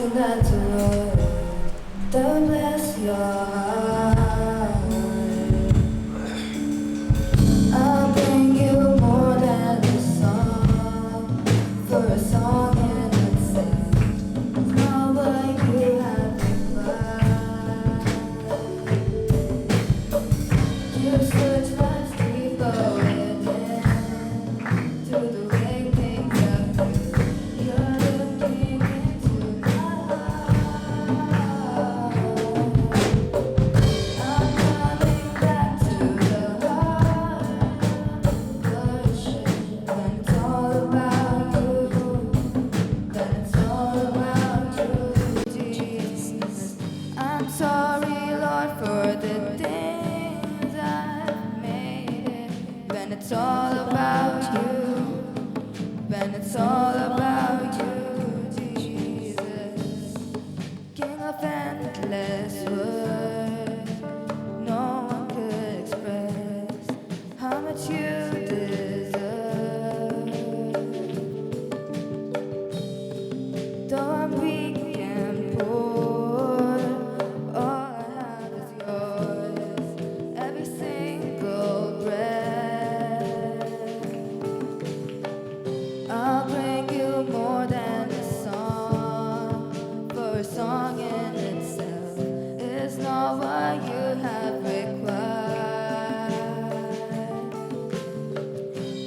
asking that the Lord to bless your heart. I'll bring you more than a song, for a song in itself is not what you have required. You search much deeper within to the way things appear. You're looking into my heart. I'm coming back to the heart of worship. When it's all about you, then it's all about you, Jesus. I'm sorry, Lord, for the things I've made it. When it's all about you, when it's all about you, Jesus. King of endless words, no one could express how much you deserve. Though I'm weak and poor, all I have is yours, every single breath. I'll bring you more than a song, for a song in itself is not what you have required.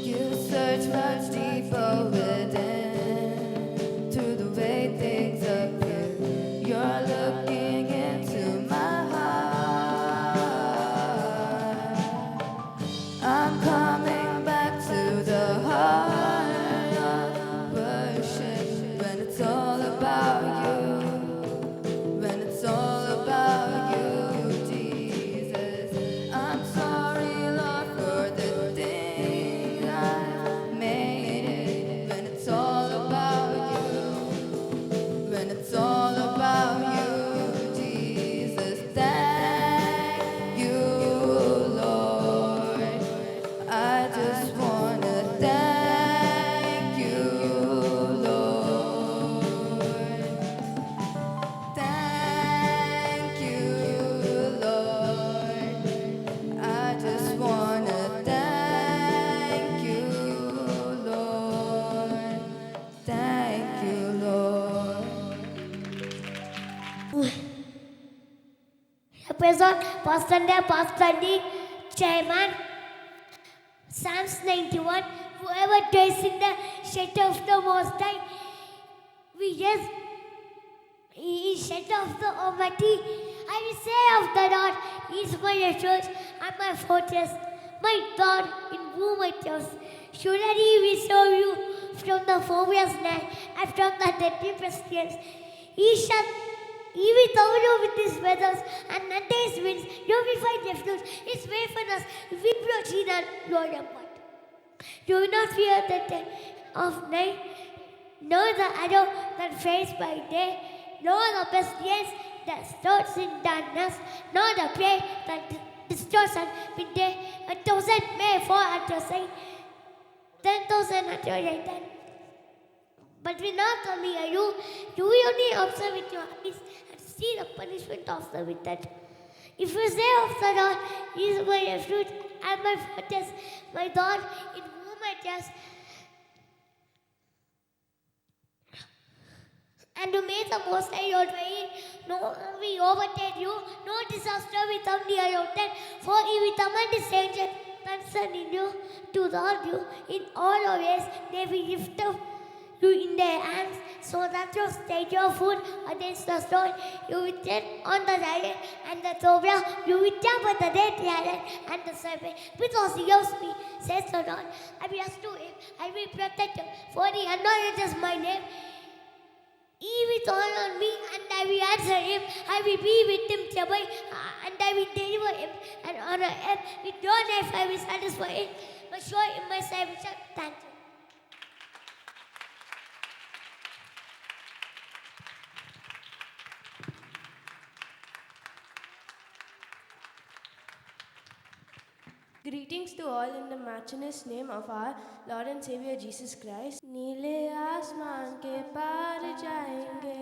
You search much deeper within to the way things appear. You're looking into my heart. I'm coming back to the heart of worship. When it's all about you, when it's all about you, Jesus. I'm sorry, Lord, for the things I've made it. When it's all about you, when it's all about you, Jesus. Thank you, Lord. I just wanna thank you, Lord. Thank you, Lord. I just wanna thank you, Lord. Thank you, Lord. Episode Pastor D, Chairman, Psalms 91. Whoever dwells in the shelter of the Most High, He is shelter of the Almighty. I will say of the Lord, He is my refuge and my fortress, my God in whom I trust. Surely He will save you from the furious night and from the deadly pestilence. He will cover you with His feathers, and under His wings you will find refuge. His faithfulness will proceed and Lord apart. You will not fear the terror of night, nor the arrow that flies by day, nor the pestilence that stalks in darkness, nor the plague that destroys at midday. 1,000 may fall at your side, 10,000 at your right hand, but will not come near you. You will only observe with your eyes and see the punishment of the wicked. If you say of the Lord, He is my refuge and my fortress, my God in whom I trust, and to make the Most High your dwelling, no harm will overtake you, no disaster will come near your tent, for He will command His angels concerning you to guard you in all your ways. They will lift up you in their hands, so that you take your foot against the stone. You will tread on the lion and the cobra. You will trample the dead lion and the serpent. Because He loves me, says the Lord, I will rescue Him, I will protect Him, for He acknowledges my name. He will call on me, and I will answer him. I will be with him trouble, and I will deliver him and honor him. With your life I will satisfy him, but show him my salvation. Thank you. Greetings to all in the matchless name of our Lord and Savior Jesus Christ. नीले आसमान के पार जाएंगे,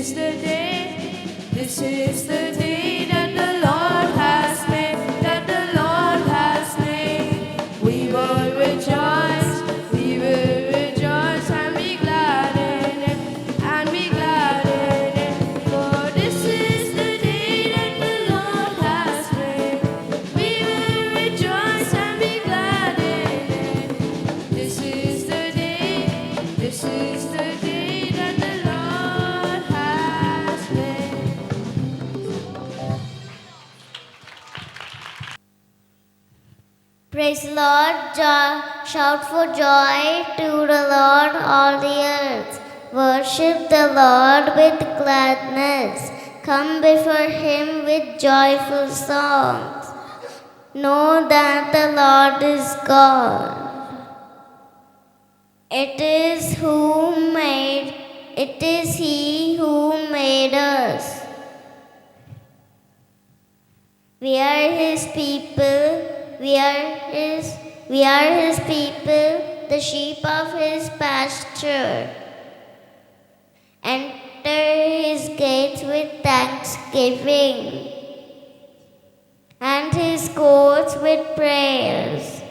is the day, this is the day that the Lord has made, that the Lord has made. We will rejoice, we will rejoice and be glad in it, and be glad in it. For this is the day that the Lord has made. We will rejoice and be glad in it. This is the day, this is the day that the Lord has made. Praise the Lord, shout for joy to the Lord, all the earth. Worship the Lord with gladness. Come before him with joyful songs. Know that the Lord is God. It is he who made us. We are his people, we are his people, the sheep of his pasture. Enter his gates with thanksgiving and his courts with prayers.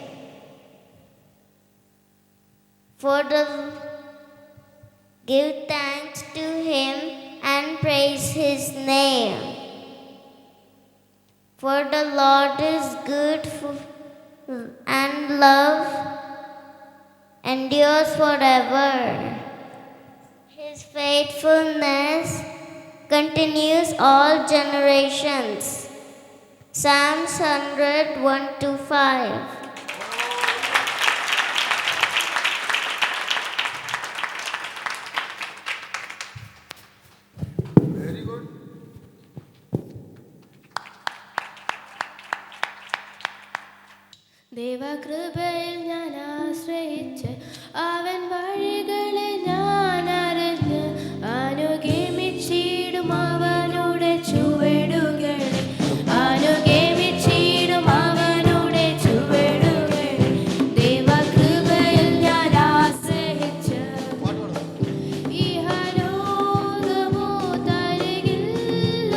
Give thanks to him and praise his name. For the Lord is good and love endures forever. His faithfulness continues all generations. Psalms 100:1-5. ദൈവകൃപയിൽ ഞാൻ ആശ്രയിച്ച് അവൻ വഴികളെ ഞാൻ അറിഞ്ഞ് അനുഗമിച്ചിടും അവനുടെ ചുവടുകളെ, അനുഗമിച്ചിടും അവനുടെ ചുവടുകളെ. ദൈവകൃപയിൽ ഞാൻ ആശ്രയിച്ച് ഇഹലോകമോ തരികിൽ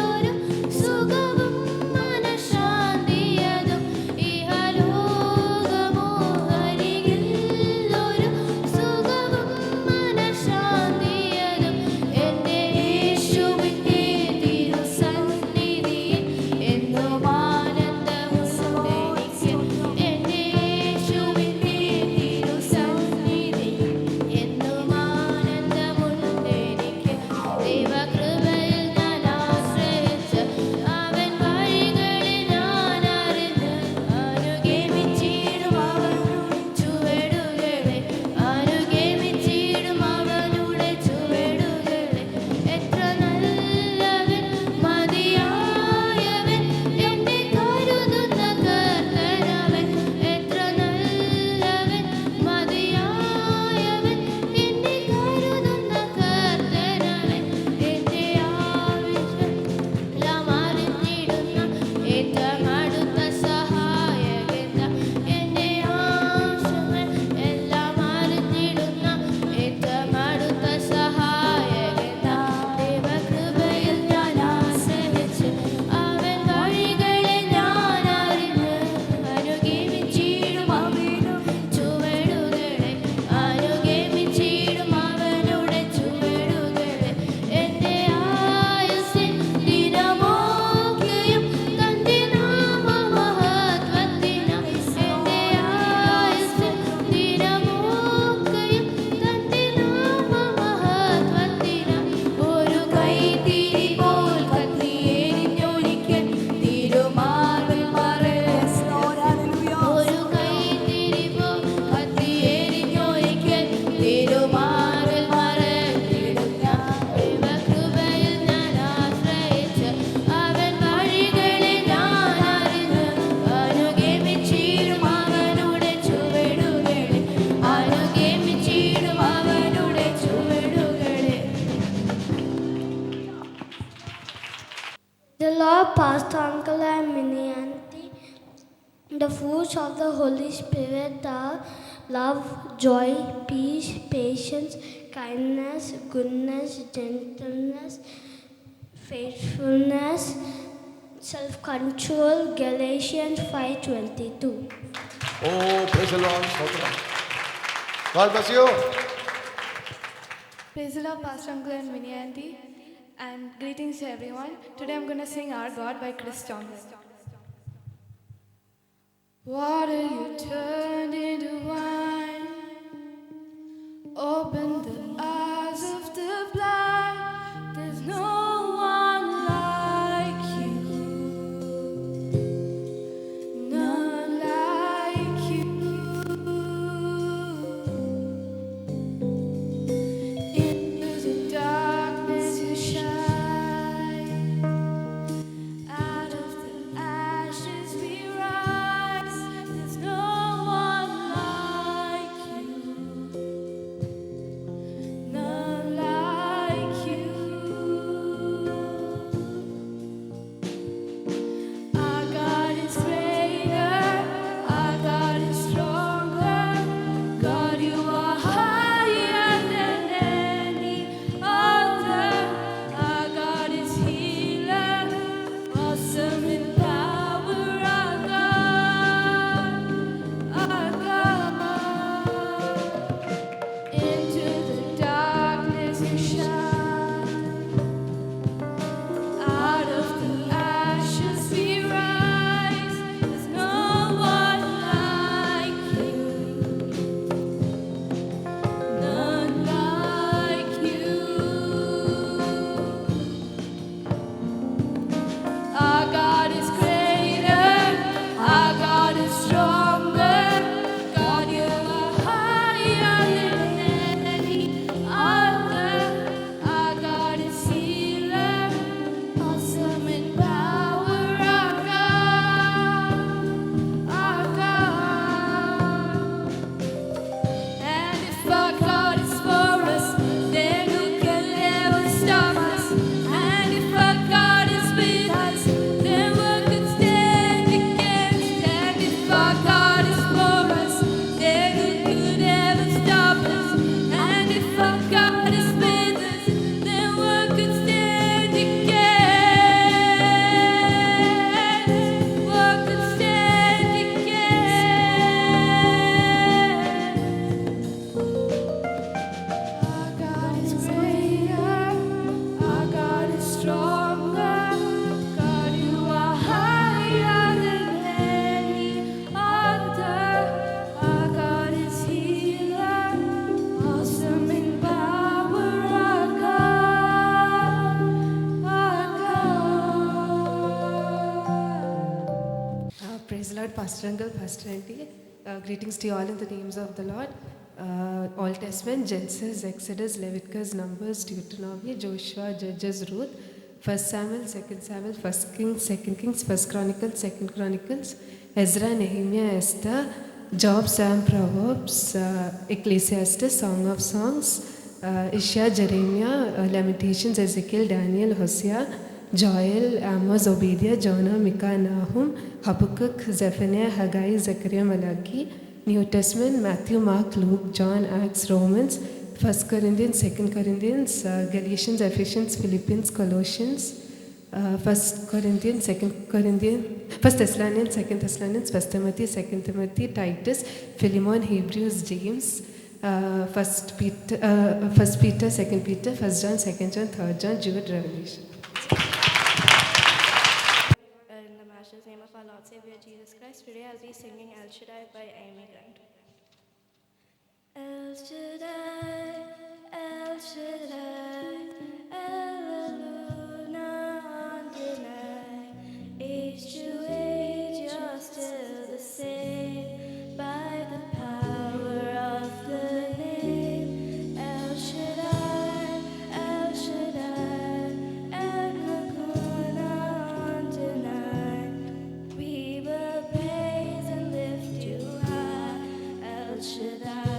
ഒരു സുഖവും മനഃശാന്തിയതും, ഇഹലോകമോ അരികിൽ ഒരു സുഖവും മനഃശാന്തിയതും. എൻ്റെ യേശുവിൻ്റെ തിരുസന്നിധിയിൽ എന്നും ആനന്ദമുണ്ടെനിക്ക്, എൻ്റെ യേശുവിൻ്റെ തിരുസന്നിധിയിൽ എന്നും ആനന്ദമുണ്ടെനിക്ക്. ദൈവകൃപയിൽ ഞാൻ ആശ്രയിച്ച് അവൻ വഴികളെ ഞാൻ അറിഞ്ഞ് അനുഗമിച്ചിടും അവനുടെ ചുവടുകളെ, അനുഗമിച്ചിടും അവനുടെ ചുവടുകളെ. എത്ര നല്ലവൻ മതിയായവൻ എന്നെ കരുതുന്ന കർത്തനവൻ, എത്ര നല്ലവൻ മതിയായവൻ എന്നെ കരുതുന്ന കർത്തനവൻ. എൻ്റെ ആവശ്യം എല്ലാം അറിഞ്ഞിടുന്ന ഏറ്റവും അടുത്ത സഹായകൻ, എൻ്റെ ആവശ്യങ്ങൾ എല്ലാം അറിഞ്ഞിടുന്ന ഏറ്റവും അടുത്ത സഹായകൻ. ദൈവകൃപയിൽ ഞാൻ ആശ്രയിച്ച് അവൻ വഴികളെ ഞാൻ അറിഞ്ഞ് അനുഗമിച്ചിടും അവനുടെ ചുവടുകളെ, അനുഗമിച്ചിടും അവനുടെ ചുവടുകളെ. എൻ്റെ ആയുസ്സിൻ ദിനമൊക്കെയും തന്റെ നാമമഹത്വത്തിനായി, എൻ്റെ ആയുസ്സിൻ ദിനമൊക്കെയും തന്റെ നാമമഹത്വത്തിനായി. ഒരു കൈത്തിരി പോൽ കത്തിയെരിഞ്ഞൊലിക്കൻ തിരുമാറിൽ മറച്ച്, ഒരു കൈത്തിരി പോൽ കത്തിയെരിഞ്ഞൊലിക്കൻ തിരുമാറിൽ മറച്ചിടും ഞാൻ. ദൈവകൃപയിൽ ഞാൻ ആശ്രയിച്ച് അവൻ വഴികളെ ഞാൻ അറിഞ്ഞ് അനുഗമിച്ചിടും അവനുടെ ചുവടുകളെ, അനുഗമിച്ചിടും അവനുടെ ചുവടുകളെ. The Lord, Pastor Uncle and Mini Auntie, the fruits of the Holy Spirit are love, joy, peace, patience, kindness, goodness, gentleness, faithfulness, self-control, Galatians 5:22. Oh, praise the Lord. Stotram. God bless you. Praise the Lord, Pastor Uncle and Vinny Auntie, and greetings to everyone. Today I'm going to sing Our God by Chris Tomlin. Water you turned into wine, open the eyes of the blind. There's no one like you, none like you. Into the darkness you shine, out of the ashes we rise. There's no one like you, none like you. Our God is greater, our God is stronger. God, you are higher than any other. Our God is healer, awesome in power. Our God, our God. Into the darkness you shine, out of the ashes we rise. There's no one like you, none like you. Our God is greater, our God is stronger. God, you are higher than any other. Our God is healer, awesome in power. Our God, our God. And if our God is for us, then who can ever stop us? And if our God is with us, then what could stand against? And if our God is for us, then who could ever stop us? And if our God is with us, then what could stand against? What could stand against? Our God is greater, our God is stronger. God, you are higher than any other. Our God is healer, awesome in power. Our God, our God. Praise the Lord, Pastor Uncle, Pastor Auntie. Greetings to you all in the names of the Lord. Old Testament, Genesis, Exodus, Leviticus, Numbers, Deuteronomy, Joshua, Judges, Ruth, 1 Samuel, 2 Samuel, 1 Kings, 2 Kings, 1 Chronicles, 2 Chronicles, Ezra, Nehemiah, Esther, Job, Psalm, Proverbs, Ecclesiastes, Song of Songs, Isaiah, Jeremiah, Lamentations, Ezekiel, Daniel, Hosea, Joel, Amos, Obadiah, Jonah, Micah, Nahum, Habakkuk, Zephaniah, Haggai, Zechariah, Malachi, New Testament, Matthew, Mark, Luke, John, Acts, Romans, 1 Corinthians, 2 Corinthians, Galatians, Ephesians, Philippians, Colossians, 1 Corinthians, 2 Corinthians, 1 Thessalonians, 2 Thessalonians, 1 Timothy, 2 Timothy, Titus, Philemon, Hebrews, James, 1 Peter, 2 Peter, 1 John, 2 John, 3 John, Jude, Revelation. In the Master's name of our Lord Savior Jesus Christ, today I'll be singing El Shaddai by Amy Grant. El Shaddai, El Shaddai, Eleluna on deny. Age to age, you're still the same by the power of the name. El Shaddai, El Shaddai, Eleluna on deny. We will praise and lift you high, El Shaddai.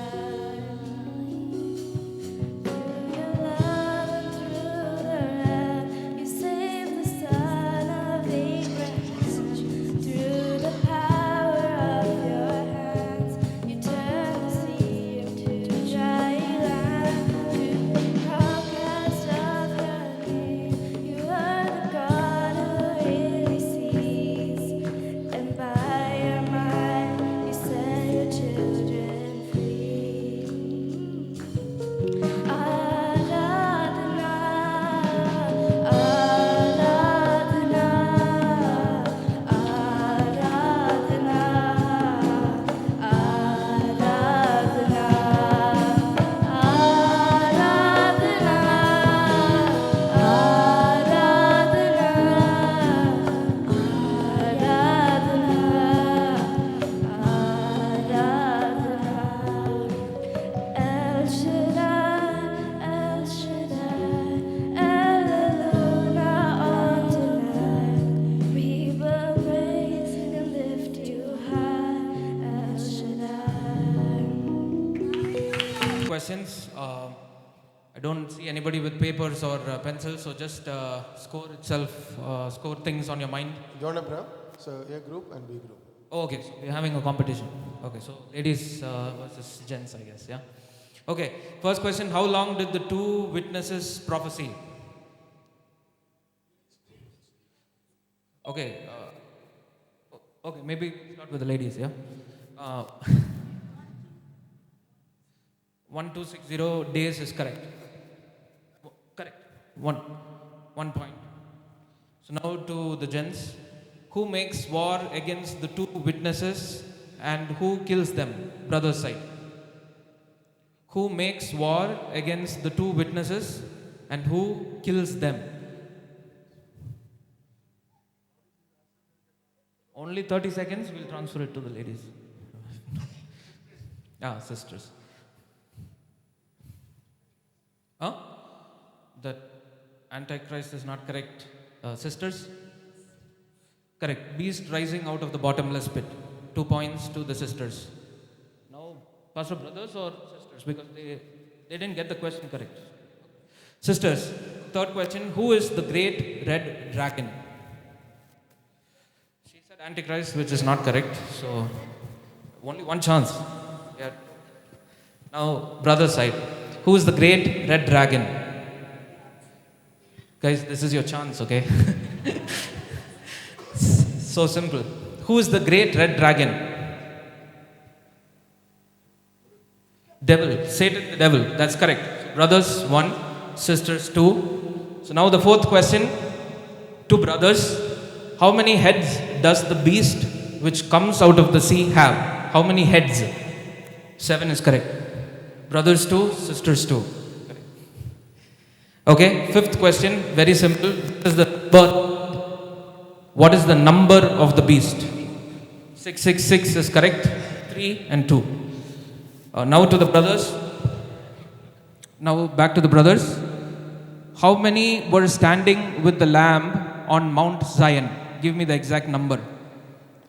questions. I don't see anybody with papers or pencils, so just score things on your mind. John Abraham, so A group and B group. Oh, okay, so we're having a competition. Okay, so ladies versus gents, I guess, yeah? Okay, first question, how long did the two witnesses prophesy? Okay, okay, maybe start with the ladies, yeah? 1260 days is correct. Correct, one point. So now to the gents. Who makes war against the two witnesses and who kills them? Brother's side. Who makes war against the two witnesses and who kills them? Only 30 seconds, we'll transfer it to the ladies. Sisters. That Antichrist is not correct. Sisters? Correct. Beast rising out of the bottomless pit. 2 points to the sisters. Now, Pastor, brothers or sisters? Because they didn't get the question correct. Sisters, third question. Who is the great red dragon? She said Antichrist, which is not correct. So, only one chance. Yeah. Now, brother's side. Who is the great red dragon? Guys, this is your chance, okay? So simple. Who is the great red dragon? Devil. Satan the devil. That's correct. Brothers 1, sisters 2. So now the fourth question. To brothers, how many heads does the beast which comes out of the sea have? How many heads? 7 is correct. Brothers 2, sisters 2. Okay, fifth question, very simple. What is the number of the beast? 666 is correct. 3 and 2. Now to the brothers. Now back to the brothers. How many were standing with the Lamb on Mount Zion? Give me the exact number.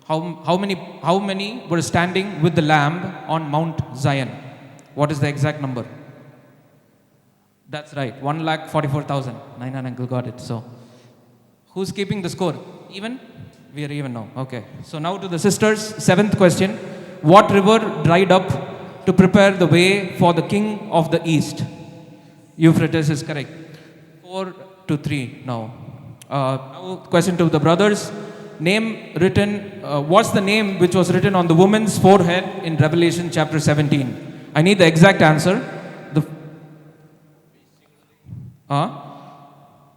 How many were standing with the Lamb on Mount Zion? What is the exact number? That's right, 1,44,000. Nainan uncle got it. So, who's keeping the score? Even? We are even now. Okay. So now to the sisters. Seventh question. What river dried up to prepare the way for the king of the east? Euphrates is correct. 4-3 now. Now question to the brothers. What's the name which was written on the woman's forehead in Revelation chapter 17? I need the exact answer.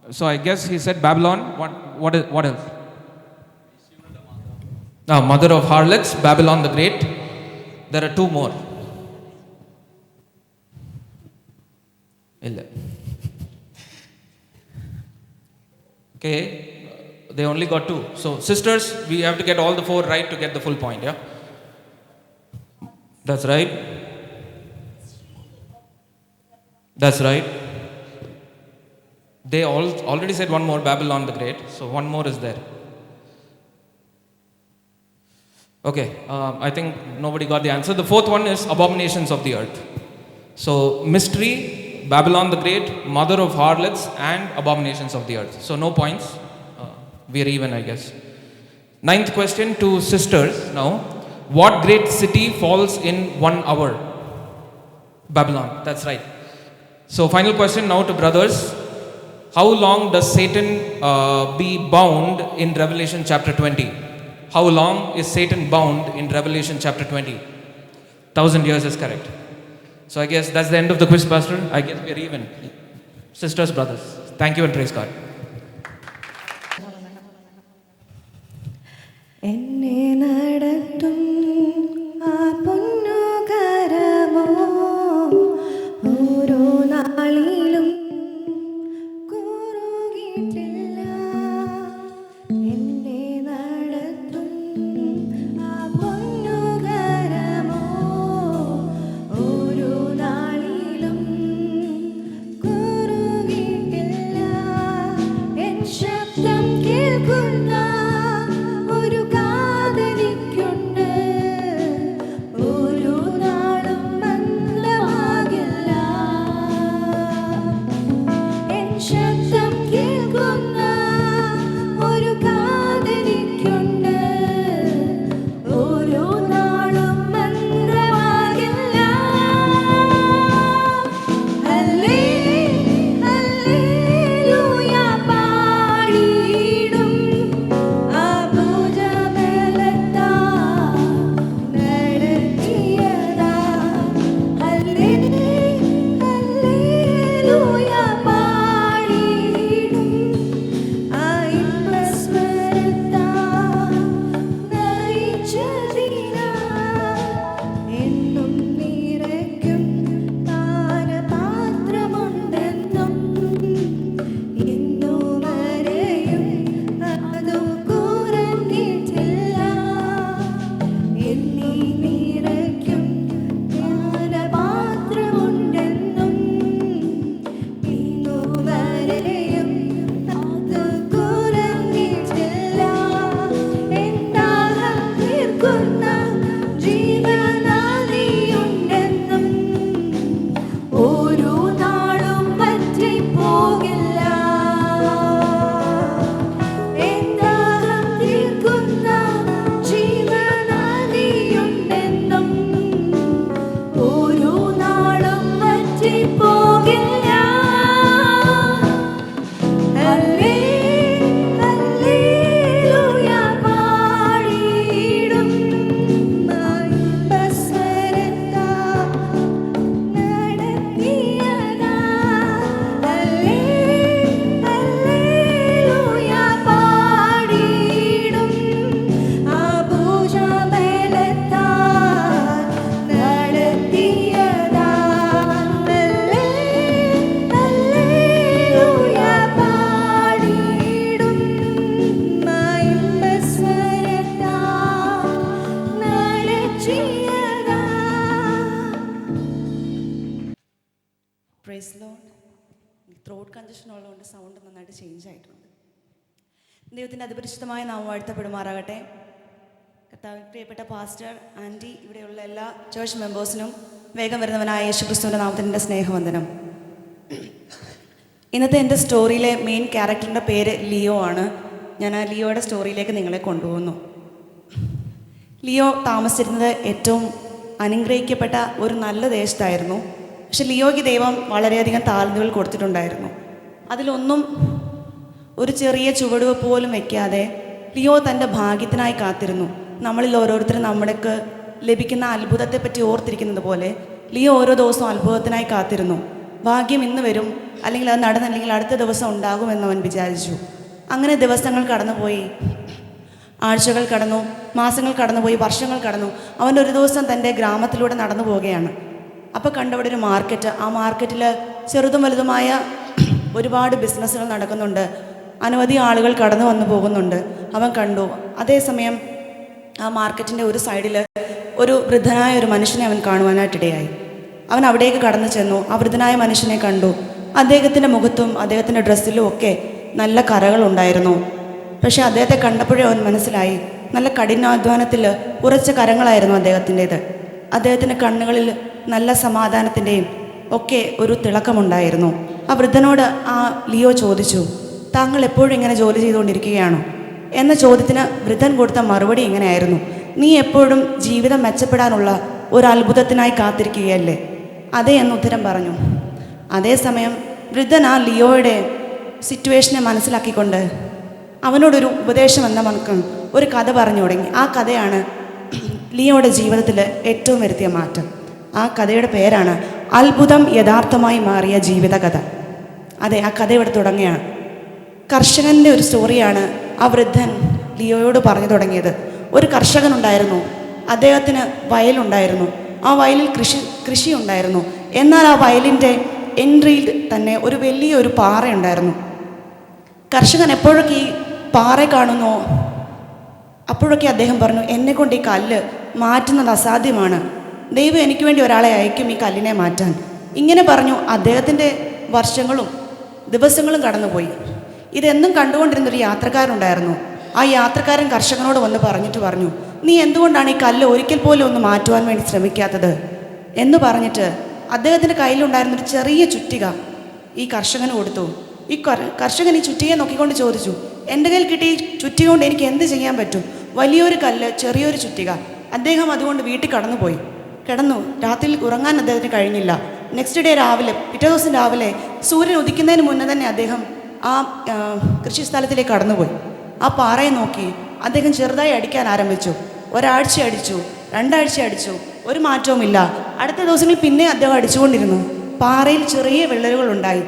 So I guess he said Babylon. What else? Mother of harlots, Babylon the Great. There are 2 more. Okay, they only got 2. So sisters, we have to get all the 4 right to get the full point, yeah? That's right. That's right. They already said one more, Babylon the Great. So one more is there. Okay, I think nobody got the answer. The fourth one is abominations of the earth. So mystery, Babylon the Great, mother of harlots, and abominations of the earth. So no points. We are even, I guess. Ninth question to sisters now. What great city falls in 1 hour? Babylon. That's right. So final question now to brothers. How long does Satan be bound in Revelation chapter 20? How long is Satan bound in Revelation chapter 20? 1,000 years is correct. So I guess that's the end of the quiz, Pastor. I guess we are even. Sisters, brothers, thank you and praise God. എന്നെ നടത്തും ആ പൊന്നുകരമോ ഓരോ നാളിലും കുറുകിയിട്ടില്ല. എന്നെ നടത്തും ആ പൊന്നുകരമോ ഓരോ നാളിലും കുറുകിയിട്ടില്ല. N ശബ്ദം കേൾക്കുന്ന ഒരു കാതലിക്കുണ്ട്. Praise Lord. ത്രോട്ട് കൺജഷൻ ഉള്ളതുകൊണ്ട് സൗണ്ട് നന്നായിട്ട് ചേഞ്ച് ആയിട്ടുണ്ട്. ദൈവത്തിൻ്റെ അതിപരിശുദ്ധമായ നാമം വാഴ്ത്തപ്പെടുമാറാകട്ടെ. കർത്താവിൽ പ്രിയപ്പെട്ട പാസ്റ്റർ, ആൻറ്റി, ഇവിടെയുള്ള എല്ലാ ചേർച്ച് മെമ്പേഴ്സിനും വേഗം വരുന്നവനായ യേശുക്രിസ്തുവിൻ്റെ നാമത്തിൻ്റെ സ്നേഹവന്ദനം. ഇന്നത്തെ എൻ്റെ സ്റ്റോറിയിലെ മെയിൻ ക്യാരക്ടറിൻ്റെ പേര് ലിയോ ആണ്. ഞാൻ ആ ലിയോയുടെ സ്റ്റോറിയിലേക്ക് നിങ്ങളെ കൊണ്ടുപോകുന്നു. ലിയോ താമസിച്ചിരുന്നത് ഏറ്റവും അനുഗ്രഹിക്കപ്പെട്ട ഒരു നല്ല ദേശത്തായിരുന്നു. പക്ഷെ ലിയോയ്ക്ക് ദൈവം വളരെയധികം താഴ്ന്നുകൾ കൊടുത്തിട്ടുണ്ടായിരുന്നു. അതിലൊന്നും ഒരു ചെറിയ ചുവടുവെപ്പ് പോലും വയ്ക്കാതെ ലിയോ തൻ്റെ ഭാഗ്യത്തിനായി കാത്തിരുന്നു. നമ്മളിൽ ഓരോരുത്തരും നമ്മൾക്ക് ലഭിക്കുന്ന അത്ഭുതത്തെപ്പറ്റി ഓർത്തിരിക്കുന്നത് പോലെ ലിയോ ഓരോ ദിവസവും അത്ഭുതത്തിനായി കാത്തിരുന്നു. ഭാഗ്യം ഇന്ന് വരും, അല്ലെങ്കിൽ അത് നടന്നില്ലെങ്കിൽ അടുത്ത ദിവസം ഉണ്ടാകുമെന്ന് അവൻ വിചാരിച്ചു. അങ്ങനെ ദിവസങ്ങൾ കടന്നുപോയി, ആഴ്ചകൾ കടന്നു, മാസങ്ങൾ കടന്നുപോയി, വർഷങ്ങൾ കടന്നു. അവൻ ഒരു ദിവസം തൻ്റെ ഗ്രാമത്തിലൂടെ നടന്നു പോവുകയാണ്. അപ്പോൾ കണ്ടവിടെ ഒരു മാർക്കറ്റ്. ആ മാർക്കറ്റിൽ ചെറുതും വലുതുമായ ഒരുപാട് ബിസിനസ്സുകൾ നടക്കുന്നുണ്ട്. അനവധി ആളുകൾ കടന്നു വന്നു പോകുന്നുണ്ട്. അവൻ കണ്ടു. അതേസമയം ആ മാർക്കറ്റിൻ്റെ ഒരു സൈഡിൽ ഒരു വൃദ്ധനായ ഒരു മനുഷ്യനെ അവൻ കാണുവാനായിട്ടിടയായി. അവൻ അവിടേക്ക് കടന്നു ചെന്നു. ആ വൃദ്ധനായ മനുഷ്യനെ കണ്ടു. അദ്ദേഹത്തിൻ്റെ മുഖത്തും അദ്ദേഹത്തിൻ്റെ ഡ്രസ്സിലും ഒക്കെ നല്ല കറകളുണ്ടായിരുന്നു. പക്ഷേ അദ്ദേഹത്തെ കണ്ടപ്പോഴേ അവൻ മനസ്സിലായി, നല്ല കഠിനാധ്വാനത്തിൽ ഉറച്ച കരങ്ങളായിരുന്നു അദ്ദേഹത്തിൻ്റേത്. അദ്ദേഹത്തിൻ്റെ കണ്ണുകളിൽ നല്ല സമാധാനത്തിൻ്റെയും ഒക്കെ ഒരു തിളക്കമുണ്ടായിരുന്നു. ആ വൃദ്ധനോട് ആ ലിയോ ചോദിച്ചു, താങ്കൾ എപ്പോഴും ഇങ്ങനെ ജോലി ചെയ്തുകൊണ്ടിരിക്കുകയാണോ എന്ന ചോദ്യത്തിന് വൃദ്ധൻ കൊടുത്ത മറുപടി ഇങ്ങനെയായിരുന്നു, നീ എപ്പോഴും ജീവിതം മെച്ചപ്പെടാനുള്ള ഒരു അത്ഭുതത്തിനായി കാത്തിരിക്കുകയല്ലേ? അതെ എന്ന് ഉത്തരം പറഞ്ഞു. അതേസമയം വൃദ്ധൻ ആ ലിയോയുടെ സിറ്റുവേഷനെ മനസ്സിലാക്കിക്കൊണ്ട് അവനോടൊരു ഉപദേശം എന്ന മണക്കം ഒരു കഥ പറഞ്ഞു തുടങ്ങി. ആ കഥയാണ് ലിയോയുടെ ജീവിതത്തിൽ ഏറ്റവും വരുത്തിയ മാറ്റം. ആ കഥയുടെ പേരാണ് അത്ഭുതം യഥാർത്ഥമായി മാറിയ ജീവിതകഥ. അതെ, ആ കഥ ഇവിടെ തുടങ്ങുകയാണ്. കർഷകൻ്റെ ഒരു സ്റ്റോറിയാണ് ആ വൃദ്ധൻ ലിയോയോട് പറഞ്ഞു തുടങ്ങിയത്. ഒരു കർഷകനുണ്ടായിരുന്നു. അദ്ദേഹത്തിന് വയലുണ്ടായിരുന്നു. ആ വയലിൽ കൃഷി ഉണ്ടായിരുന്നു. എന്നാൽ ആ വയലിൻ്റെ എൻട്രിയിൽ തന്നെ ഒരു വലിയൊരു പാറയുണ്ടായിരുന്നു. കർഷകൻ എപ്പോഴൊക്കെ ഈ പാറ കാണുന്നോ അപ്പോഴൊക്കെ അദ്ദേഹം പറഞ്ഞു, എന്നെക്കൊണ്ട് ഈ കല്ല് മാറ്റുന്നത് അസാധ്യമാണ്. ദൈവം എനിക്ക് വേണ്ടി ഒരാളെ അയക്കും ഈ കല്ലിനെ മാറ്റാൻ. ഇങ്ങനെ പറഞ്ഞു. അദ്ദേഹത്തിൻ്റെ വർഷങ്ങളും ദിവസങ്ങളും കടന്നുപോയി. ഇതെന്നും കണ്ടുകൊണ്ടിരുന്നൊരു യാത്രക്കാരുണ്ടായിരുന്നു. ആ യാത്രക്കാരൻ കർഷകനോട് വന്ന് പറഞ്ഞു, നീ എന്തുകൊണ്ടാണ് ഈ കല്ല് ഒരിക്കൽ പോലും ഒന്ന് മാറ്റുവാൻ വേണ്ടി ശ്രമിക്കാത്തത് എന്ന് പറഞ്ഞിട്ട് അദ്ദേഹത്തിൻ്റെ കയ്യിലുണ്ടായിരുന്നൊരു ചെറിയ ചുറ്റിക ഈ കർഷകന് കൊടുത്തു. ഈ കർഷകൻ ഈ ചുറ്റികയെ നോക്കിക്കൊണ്ട് ചോദിച്ചു, എൻ്റെ കയ്യിൽ കിട്ടിയ ഈ ചുറ്റിക കൊണ്ട് എനിക്ക് എന്ത് ചെയ്യാൻ പറ്റും? വലിയൊരു കല്ല്, ചെറിയൊരു ചുറ്റിക. അദ്ദേഹം അതുകൊണ്ട് വീട്ടിൽ കിടന്നു. രാത്രിയിൽ ഉറങ്ങാൻ അദ്ദേഹത്തിന് കഴിഞ്ഞില്ല. നെക്സ്റ്റ് ഡേ രാവിലെ, പിറ്റേ ദിവസം രാവിലെ സൂര്യൻ ഉദിക്കുന്നതിന് മുന്നേ തന്നെ അദ്ദേഹം ആ കൃഷിസ്ഥലത്തിലേക്ക് കടന്നുപോയി. ആ പാറയെ നോക്കി അദ്ദേഹം ചെറുതായി അടിക്കാൻ ആരംഭിച്ചു. ഒരാഴ്ച അടിച്ചു, 2 ആഴ്ച അടിച്ചു, ഒരു മാറ്റവുമില്ല. അടുത്ത ദിവസങ്ങളിൽ പിന്നെ അദ്ദേഹം അടിച്ചുകൊണ്ടിരുന്നു. പാറയിൽ ചെറിയ വിള്ളലുകളുണ്ടായി.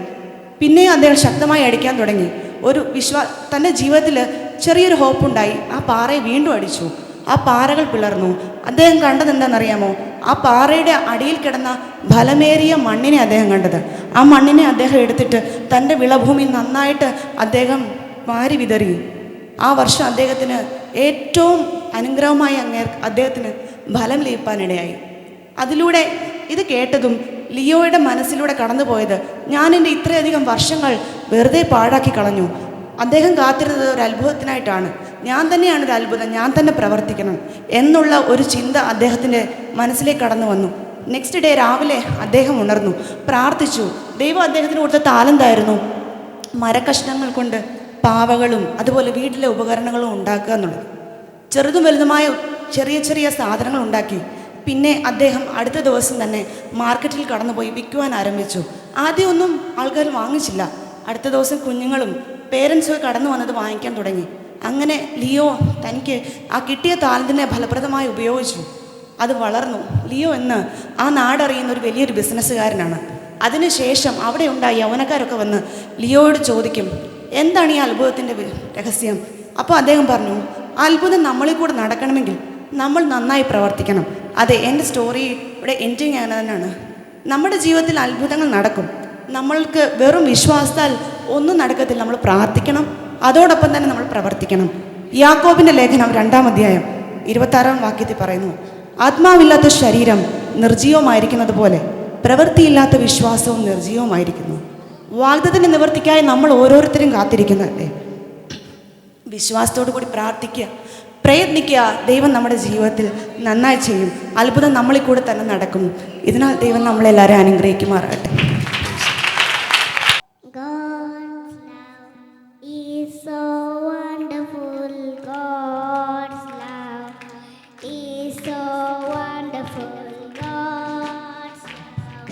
പിന്നെയും അദ്ദേഹം ശക്തമായി അടിക്കാൻ തുടങ്ങി. ഒരു തൻ്റെ ജീവിതത്തിൽ ചെറിയൊരു ഹോപ്പുണ്ടായി. ആ പാറയെ വീണ്ടും അടിച്ചു. ആ പാറകൾ പിളർന്നു. അദ്ദേഹം കണ്ടത് എന്താണെന്നറിയാമോ? ആ പാറയുടെ അടിയിൽ കിടന്ന ഫലമേറിയ മണ്ണിനെ അദ്ദേഹം കണ്ടത്. ആ മണ്ണിനെ അദ്ദേഹം എടുത്തിട്ട് തൻ്റെ വിളഭൂമി നന്നായിട്ട് അദ്ദേഹം വാരി വിതറി. ആ വർഷം അദ്ദേഹത്തിന് ഏറ്റവും അനുഗ്രഹമായി അദ്ദേഹത്തിന് ഫലം ലഭിക്കാനിടയായി. അതിലൂടെ ഇത് കേട്ടതും ലിയോയുടെ മനസ്സിലൂടെ കടന്നുപോയത്, ഞാൻ എൻ്റെ ഇത്രയധികം വർഷങ്ങൾ വെറുതെ പാഴാക്കി കളഞ്ഞു. അദ്ദേഹം കാത്തിരുന്നത് ഒരു അത്ഭുതത്തിനായിട്ടാണ്. ഞാൻ തന്നെയാണ് ഒരു അത്ഭുതം, ഞാൻ തന്നെ പ്രവർത്തിക്കണം എന്നുള്ള ഒരു ചിന്ത അദ്ദേഹത്തിൻ്റെ മനസ്സിലേക്ക് കടന്നു വന്നു. നെക്സ്റ്റ് ഡേ രാവിലെ അദ്ദേഹം ഉണർന്നു, പ്രാർത്ഥിച്ചു. ദൈവം അദ്ദേഹത്തിന് കൊടുത്ത താലന്തായിരുന്നു മരക്കഷ്ണങ്ങൾ കൊണ്ട് പാവകളും അതുപോലെ വീട്ടിലെ ഉപകരണങ്ങളും ഉണ്ടാക്കുക എന്നുള്ളത്. ചെറുതും വലുതുമായ ചെറിയ ചെറിയ സാധനങ്ങൾ ഉണ്ടാക്കി. പിന്നെ അദ്ദേഹം അടുത്ത ദിവസം തന്നെ മാർക്കറ്റിൽ കടന്നുപോയി വിൽക്കുവാൻ ആരംഭിച്ചു. ആദ്യമൊന്നും ആൾക്കാർ വാങ്ങിച്ചില്ല. അടുത്ത ദിവസം കുഞ്ഞുങ്ങളും പേരൻസും കടന്നു വന്നത് വാങ്ങിക്കാൻ തുടങ്ങി. അങ്ങനെ ലിയോ തനിക്ക് ആ കിട്ടിയ താലന്തിനെ ഫലപ്രദമായി ഉപയോഗിച്ചു. അത് വളർന്നു. ലിയോ എന്ന് ആ നാടറിയുന്ന ഒരു വലിയൊരു ബിസിനസ്സുകാരനാണ്. അതിനുശേഷം അവിടെ ഉണ്ടായ യൗവനക്കാരൊക്കെ വന്ന് ലിയോയോട് ചോദിക്കും, എന്താണ് ഈ അത്ഭുതത്തിൻ്റെ രഹസ്യം? അപ്പോൾ അദ്ദേഹം പറഞ്ഞു, അത്ഭുതം നമ്മളിൽ കൂടെ നടക്കണമെങ്കിൽ നമ്മൾ നന്നായി പ്രവർത്തിക്കണം. അതെ, എൻ്റെ സ്റ്റോറിയുടെ എൻഡിങ് തന്നെയാണ്. നമ്മുടെ ജീവിതത്തിൽ അത്ഭുതങ്ങൾ നടക്കും. നമ്മൾക്ക് വെറും വിശ്വാസത്താൽ ഒന്നും നടക്കത്തില്ല. നമ്മൾ പ്രാർത്ഥിക്കണം, അതോടൊപ്പം തന്നെ നമ്മൾ പ്രവർത്തിക്കണം. യാക്കോബിൻ്റെ ലേഖനം 2-ാം അധ്യായം 26-ാം വാക്യത്തിൽ പറയുന്നു, ആത്മാവില്ലാത്ത ശരീരം നിർജീവമായിരിക്കുന്നത് പോലെ പ്രവൃത്തിയില്ലാത്ത വിശ്വാസവും നിർജീവമായിരിക്കുന്നു. വാഗ്ദത്തത്തിൻ്റെ നിവൃത്തിക്കായി നമ്മൾ ഓരോരുത്തരും കാത്തിരിക്കുന്നതല്ലേ. വിശ്വാസത്തോടു കൂടി പ്രാർത്ഥിക്കുക, പ്രയത്നിക്കുക. ദൈവം നമ്മുടെ ജീവിതത്തിൽ നന്നായി ചെയ്യും. അത്ഭുതം നമ്മളിൽ കൂടെ തന്നെ നടക്കും. ഇതിനാൽ ദൈവം നമ്മളെല്ലാവരും അനുഗ്രഹിക്കുമാറാകട്ടെ. God's love is so wonderful. God's love is so wonderful. God's love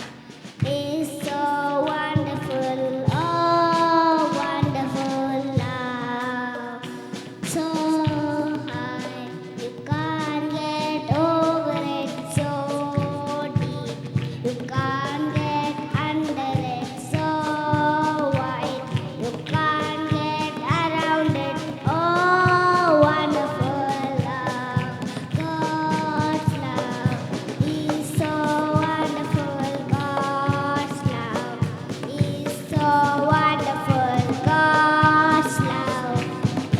is so wonderful. Oh, wonderful love. So high, you can't get over it. So deep, you can't get under it. So wide, you can't get around it. Oh, wonderful love. God's love is so wonderful. God's love is so wonderful. God's love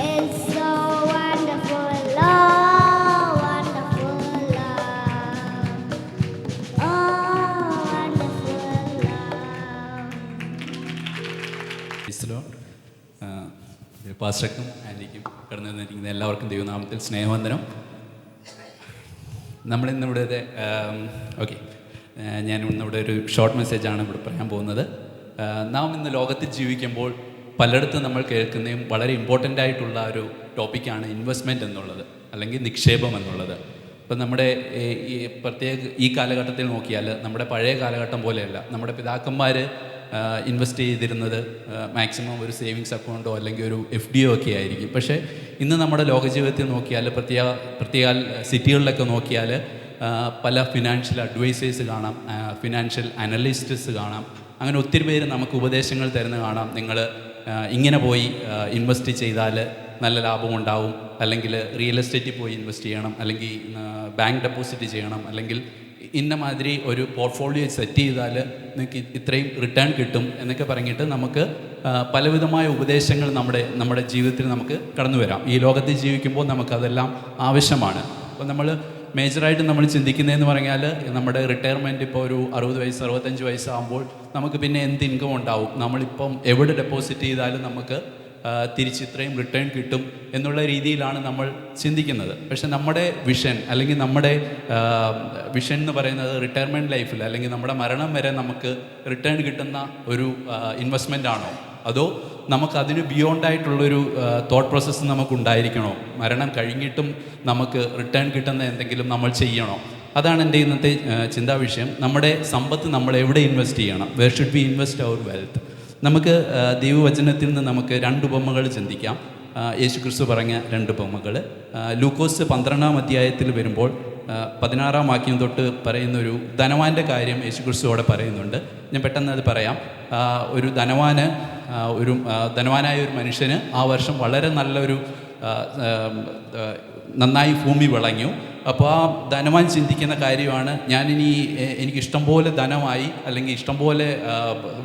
is so wonderful. Oh, wonderful love. Oh, wonderful love. പാസ്റ്റർക്കും ആൻറ്റിക്കും കടന്നു വന്നിരിക്കുന്ന എല്ലാവർക്കും ദൈവനാമത്തിൽ സ്നേഹവന്ദനം. നമ്മളിന്നിവിടെ okay, ഞാൻ ഇന്നിവിടെ ഒരു short മെസ്സേജാണ് ഇവിടെ പറയാൻ പോകുന്നത്. നാം ഇന്ന് ലോകത്തിൽ ജീവിക്കുമ്പോൾ പലയിടത്തും നമ്മൾ കേൾക്കുന്നതും വളരെ ഇമ്പോർട്ടൻ്റ് ആയിട്ടുള്ള ഒരു ടോപ്പിക്കാണ് ഇൻവെസ്റ്റ്മെൻറ്റ് എന്നുള്ളത്, അല്ലെങ്കിൽ നിക്ഷേപം എന്നുള്ളത്. ഇപ്പം നമ്മുടെ ഈ കാലഘട്ടത്തിൽ നോക്കിയാൽ നമ്മുടെ പഴയ കാലഘട്ടം പോലെയല്ല. നമ്മുടെ പിതാക്കന്മാർ ഇൻവെസ്റ്റ് ചെയ്തിരുന്നത് മാക്സിമം ഒരു സേവിങ്സ് അക്കൗണ്ടോ അല്ലെങ്കിൽ ഒരു FD ഒക്കെ ആയിരിക്കും. പക്ഷേ ഇന്ന് നമ്മുടെ ലോകജീവിതത്തിൽ നോക്കിയാൽ, പ്രത്യേക സിറ്റികളിലൊക്കെ നോക്കിയാൽ പല ഫിനാൻഷ്യൽ അഡ്വൈസേഴ്സ് കാണാം, ഫിനാൻഷ്യൽ അനലിസ്റ്റ്സ് കാണാം. അങ്ങനെ ഒത്തിരി പേര് നമുക്ക് ഉപദേശങ്ങൾ തരുന്നത് കാണാം. നിങ്ങൾ ഇങ്ങനെ പോയി ഇൻവെസ്റ്റ് ചെയ്താൽ നല്ല ലാഭമുണ്ടാവും, അല്ലെങ്കിൽ റിയൽ എസ്റ്റേറ്റിൽ പോയി ഇൻവെസ്റ്റ് ചെയ്യണം, അല്ലെങ്കിൽ ബാങ്ക് ഡെപ്പോസിറ്റ് ചെയ്യണം, അല്ലെങ്കിൽ ഇന്ന മാതിരി ഒരു പോർട്ട്ഫോളിയോ സെറ്റ് ചെയ്താൽ നിങ്ങൾക്ക് ഇത്രയും റിട്ടേൺ കിട്ടും എന്നൊക്കെ പറഞ്ഞിട്ട് നമുക്ക് പലവിധമായ ഉപദേശങ്ങൾ നമ്മുടെ ജീവിതത്തിൽ നമുക്ക് കടന്നു വരാം. ഈ ലോകത്തിൽ ജീവിക്കുമ്പോൾ നമുക്കതെല്ലാം ആവശ്യമാണ്. അപ്പോൾ നമ്മൾ മേജറായിട്ട് നമ്മൾ ചിന്തിക്കുന്നതെന്ന് പറഞ്ഞാൽ നമ്മുടെ റിട്ടയർമെൻറ്റ് ഇപ്പോൾ ഒരു 60 വയസ്സ് 65 വയസ്സാകുമ്പോൾ നമുക്ക് പിന്നെ എന്ത് ഇൻകം ഉണ്ടാവും, നമ്മളിപ്പം എവിടെ ഡെപ്പോസിറ്റ് ചെയ്താലും നമുക്ക് തിരിച്ച് ഇത്രയും റിട്ടേൺ കിട്ടും എന്നുള്ള രീതിയിലാണ് നമ്മൾ ചിന്തിക്കുന്നത്. പക്ഷെ നമ്മുടെ വിഷൻ, അല്ലെങ്കിൽ നമ്മുടെ വിഷൻ എന്ന് പറയുന്നത് റിട്ടയർമെൻറ്റ് ലൈഫിൽ അല്ലെങ്കിൽ നമ്മുടെ മരണം വരെ നമുക്ക് റിട്ടേൺ കിട്ടുന്ന ഒരു ഇൻവെസ്റ്റ്മെൻ്റ് ആണോ, അതോ നമുക്കതിന് ബിയോണ്ടായിട്ടുള്ളൊരു തോട്ട് പ്രോസസ്സ് നമുക്കുണ്ടായിരിക്കണോ? മരണം കഴിഞ്ഞിട്ടും നമുക്ക് റിട്ടേൺ കിട്ടുന്ന എന്തെങ്കിലും നമ്മൾ ചെയ്യണോ? അതാണ് എൻ്റെ ഇന്നത്തെ ചിന്താവിഷയം. നമ്മുടെ സമ്പത്ത് നമ്മൾ എവിടെ ഇൻവെസ്റ്റ് ചെയ്യണം? Where should be invest our wealth? നമുക്ക് ദൈവവചനത്തിൽ നിന്ന് നമുക്ക് 2 ഉപമകൾ ചിന്തിക്കാം. യേശു ക്രിസ്തു പറഞ്ഞ 2 ഉപമകൾ. ലൂക്കോസ് 12-ാം അധ്യായത്തിൽ വരുമ്പോൾ 16-ാം വാക്യം തൊട്ട് പറയുന്നൊരു ധനവാൻ്റെ കാര്യം യേശു ക്രിസ്തു അവിടെ പറയുന്നുണ്ട്. ഞാൻ പെട്ടെന്ന് അത് പറയാം. ഒരു ധനവാനായ ഒരു മനുഷ്യന് ആ വർഷം വളരെ നല്ലൊരു നന്നായി ഭൂമി വിളഞ്ഞു. അപ്പോൾ ആ ധനവാൻ ചിന്തിക്കുന്ന കാര്യമാണ്, ഞാനിനി എനിക്ക് ഇഷ്ടംപോലെ ധനമായി അല്ലെങ്കിൽ ഇഷ്ടംപോലെ